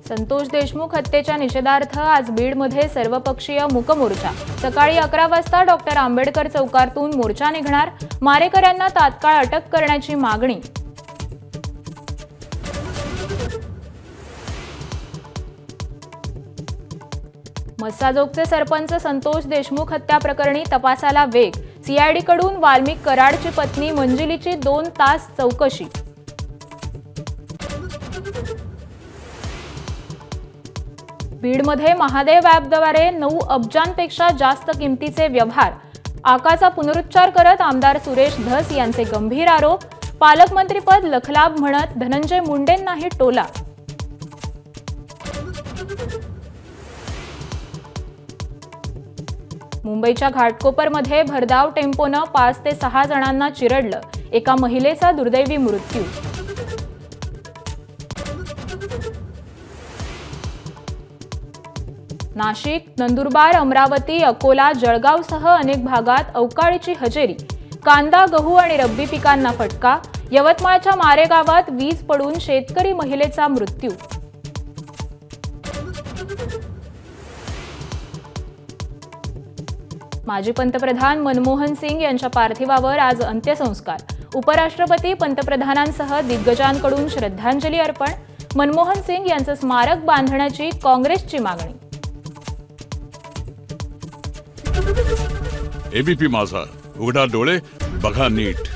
संतोष देशमुख हत्येच्या निषेधार्थ आज बीडमध्ये सर्वपक्षीय मूक मोर्चा। सकाळी 11 वाजता डॉक्टर आंबेडकर चौकातून मोर्चा निघणार। मारेकऱ्यांना तात्काळ अटक करण्याची मागणी। मस्साजोगचे सरपंच संतोष देशमुख हत्या प्रकरणी तपासाला वेग। सीआयडी कडून वाल्मिक कराडची पत्नी मंजिलीची 2 तास चौकशी। बीडमध्ये महादेव ॲपद्वारे 9 अब्जांपेक्षा जास्त किमतीचे व्यवहार। आकाचा पुनरुच्चार करत आमदार सुरेश धस यांचे गंभीर आरोप। पालकमंत्रीपद लखलाभ म्हणत धनंजय मुंडेंनाही टोला। मुंबईच्या घाटकोपरमध्ये भरधाव टेम्पोनं 5 ते 6 जणांना चिरडलं। एका महिलेचा दुर्दैवी मृत्यू। नाशिक, नंदुरबार, अमरावती, अकोला, जळगावसह अनेक भागात अवकाळीची हजेरी। कांदा, गहू आणि रब्बी पिकांना फटका। यवतमाळच्या मारे गावात वीज पडून शेतकरी महिलेचा मृत्यू। माजी पंतप्रधान मनमोहन सिंग यांच्या पार्थिवावर आज अंत्यसंस्कार। उपराष्ट्रपती, पंतप्रधानांसह दिग्गजांकडून श्रद्धांजली अर्पण। मनमोहन सिंग यांचं स्मारक बांधण्याची काँग्रेसची मागणी। एबीपी माझा, उघडा डोळे बघा नीट।